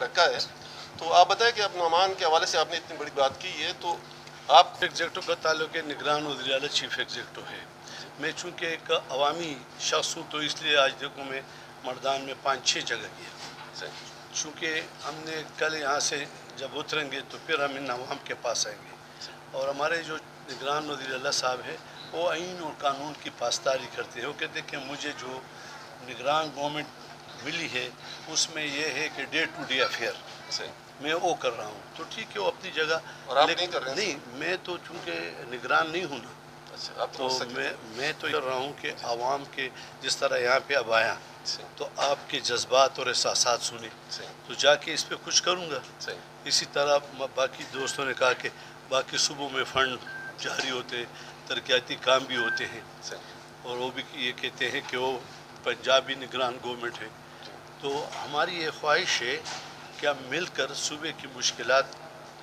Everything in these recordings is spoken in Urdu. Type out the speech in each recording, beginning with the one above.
رکھا ہے. تو آپ بتائیں کہ اب نعمان کے حوالے سے آپ نے اتنی بڑی بات کی ہے تو آپ ایگزیکٹو کا تعلق ہے نگران وزیر اعلیٰ چیف ایگزیکٹو ہے. میں چونکہ ایک عوامی شخص ہوں تو اس لیے آج دیکھوں میں مردان میں 5-6 جگہ گیا. چونکہ ہم نے کل یہاں سے جب اتریں گے تو پھر ہم ان عوام کے پاس آئیں گے اور ہمارے جو نگران وزیر اعلیٰ صاحب ہے وہ آئین اور قانون کی پاسداری کرتے ہیں. وہ کہتے ہیں کہ مجھے جو نگران گورنمنٹ ملی ہے اس میں یہ ہے کہ ڈے ٹو ڈے افیئر میں وہ کر رہا ہوں تو ٹھیک ہے وہ اپنی جگہ. اور آپ نہیں کر رہے ہیں؟ نہیں، میں تو چونکہ نگران نہیں ہوں نا تو میں تو کر رہا ہوں کہ عوام کے جس طرح یہاں پہ اب آیا تو آپ کے جذبات اور احساسات سنے تو جا کے اس پہ کچھ کروں گا. اسی طرح باقی دوستوں نے کہا کہ باقی صوبوں میں فنڈ جاری ہوتے ترقیاتی کام بھی ہوتے ہیں اور وہ بھی یہ کہتے ہیں کہ وہ پنجابی نگران گورنمنٹ ہے. تو ہماری یہ خواہش ہے کہ ہم مل کر صوبے کی مشکلات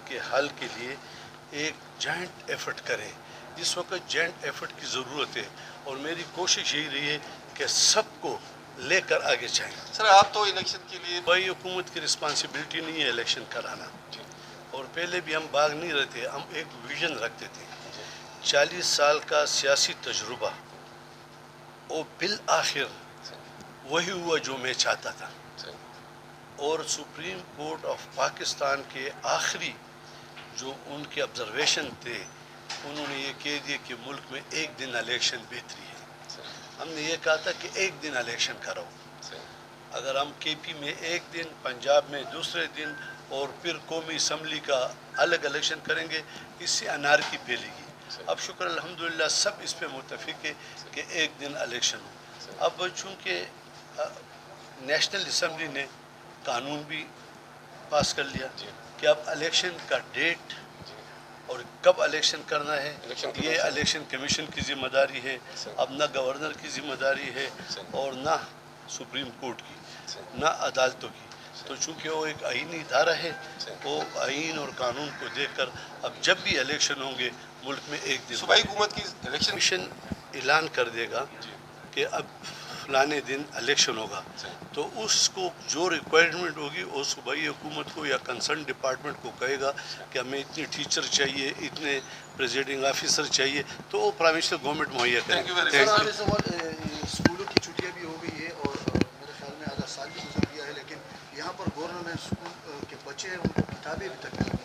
کے حل کے لیے ایک جوائنٹ ایفرٹ کریں. اس وقت جوائنٹ ایفرٹ کی ضرورت ہے اور میری کوشش یہی رہی ہے کہ سب کو لے کر آگے جائیں. سر آپ تو الیکشن کے لیے بھائی حکومت کی رسپانسبلٹی نہیں ہے الیکشن کرانا اور پہلے بھی ہم باغ نہیں رہتے. ہم ایک ویژن رکھتے تھے 40 سال کا سیاسی تجربہ وہ بالآخر وہی ہوا جو میں چاہتا تھا. اور سپریم کورٹ آف پاکستان کے آخری جو ان کے آبزرویشن تھے انہوں نے یہ کہہ دیا کہ ملک میں ایک دن الیکشن بہتری ہے. ہم نے یہ کہا تھا کہ ایک دن الیکشن کرو. اگر ہم کے پی میں ایک دن پنجاب میں دوسرے دن اور پھر قومی اسمبلی کا الگ الیکشن کریں گے اس سے انارکی پھیلے گی. اب شکر الحمدللہ سب اس پہ متفق ہے کہ ایک دن الیکشن ہو. اب چونکہ نیشنل اسمبلی نے قانون بھی پاس کر لیا کہ اب الیکشن کا ڈیٹ اور کب الیکشن کرنا ہے یہ الیکشن کمیشن کی ذمہ داری ہے. اب نہ گورنر کی ذمہ داری ہے اور نہ سپریم کورٹ کی نہ عدالتوں کی. تو چونکہ وہ ایک آئینی ادارہ ہے وہ آئین اور قانون کو دیکھ کر اب جب بھی الیکشن ہوں گے ملک میں ایک دن صوبائی حکومت کی الیکشن کمیشن اعلان کر دے گا کہ اب فلانے دن الیکشن ہوگا تو اس کو جو ریکوائرمنٹ ہوگی وہ صوبائی حکومت کو یا کنسرن ڈپارٹمنٹ کو کہے گا کہ ہمیں اتنے ٹیچر چاہیے اتنے پریزائڈنگ آفیسر چاہیے تو وہ پروونشل گورنمنٹ مہیا کرے گا. اسکولوں کی چھٹیاں بھی ہو گئی ہے اور میرے خیال میں آدھا سال بھی گزر گیا ہے لیکن یہاں پر گورنمنٹ اسکول کے بچے ہیں ان کو کتابیں بھی تک نہیں.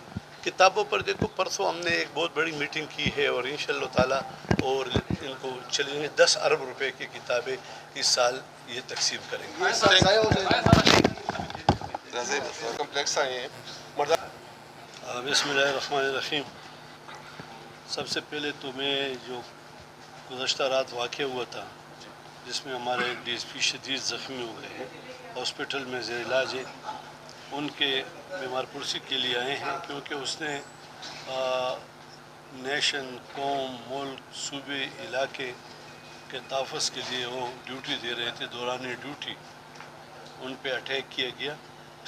کتابوں پر دیکھو پرسوں ہم نے ایک بہت بڑی میٹنگ کی ہے اور انشاءاللہ تعالیٰ اور ان کو چلیں گے 10 ارب روپے کی کتابیں اس سال یہ تقسیم کریں گے. کمپلیکس آئے ہیں. بسم اللہ الرحمن الرحیم. سب سے پہلے تو میں جو گزشتہ رات واقع ہوا تھا جس میں ہمارے ڈی ایس پی شدید زخمی ہو گئے ہیں ہاسپٹل میں زیر علاج ہے ان کے بیمار پرسی کے لیے آئے ہیں کیونکہ اس نے نیشن قوم ملک صوبے علاقے کے تحفظ کے لیے وہ ڈیوٹی دے رہے تھے. دوران ڈیوٹی ان پہ اٹیک کیا گیا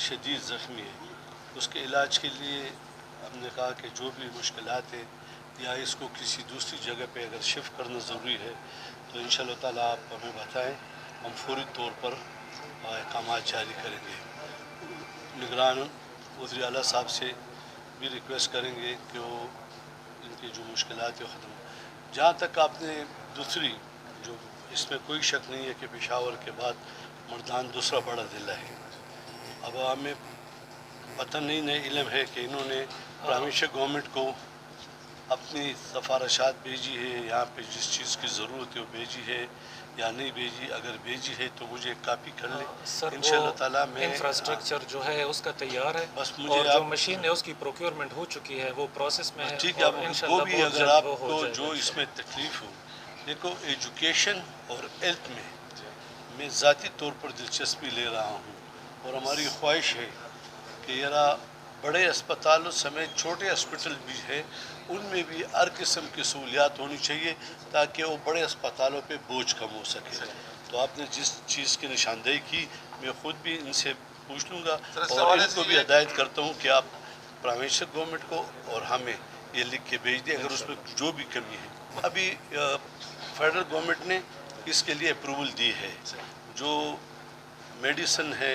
شدید زخمی ہے. اس کے علاج کے لیے ہم نے کہا کہ جو بھی مشکلات ہیں یا اس کو کسی دوسری جگہ پہ اگر شفٹ کرنا ضروری ہے تو انشاءاللہ تعالیٰ آپ ہمیں بتائیں ہم فوری طور پر احکامات جاری کریں گے. نگران وزیر اعلیٰ صاحب سے بھی ریکویسٹ کریں گے کہ وہ ان کی جو مشکلات ہیں ختم. جہاں تک آپ نے دوسری جو اس میں کوئی شک نہیں ہے کہ پشاور کے بعد مردان دوسرا بڑا ضلع ہے. اب ہمیں پتہ نہیں علم ہے کہ انہوں نے پرامشر گورنمنٹ کو اپنی سفارشات بھیجی ہے یہاں پہ جس چیز کی ضرورت ہے وہ بھیجی ہے یا نہیں بھیجی. اگر بھیجی ہے تو مجھے کاپی کر لیں انشاءاللہ تعالیٰ. میں انفراسٹرکچر جو ہے اس کا تیار ہے بس مجھے اور جو مشین ہے اس کی پروکیورمنٹ ہو چکی ہے وہ پروسیس میں ہے. ٹھیک ہے. وہ بھی اگر آپ کو جو اس میں تکلیف ہو دیکھو ایجوکیشن اور ہیلتھ میں ذاتی طور پر دلچسپی لے رہا ہوں اور ہماری خواہش ہے کہ ذرا بڑے اسپتالوں سمیت چھوٹے ہاسپٹل بھی ہیں ان میں بھی ہر قسم کی سہولیات ہونی چاہیے تاکہ وہ بڑے اسپتالوں پہ بوجھ کم ہو سکے. تو آپ نے جس چیز کی نشاندہی کی میں خود بھی ان سے پوچھ لوں گا اور ان کو بھی ہدایت کرتا ہوں کہ آپ پروونشل گورنمنٹ کو اور ہمیں یہ لکھ کے بھیج دیں اگر اس میں جو بھی کمی ہے. ابھی فیڈرل گورنمنٹ نے اس کے لیے اپروول دی ہے. جو میڈیسن ہے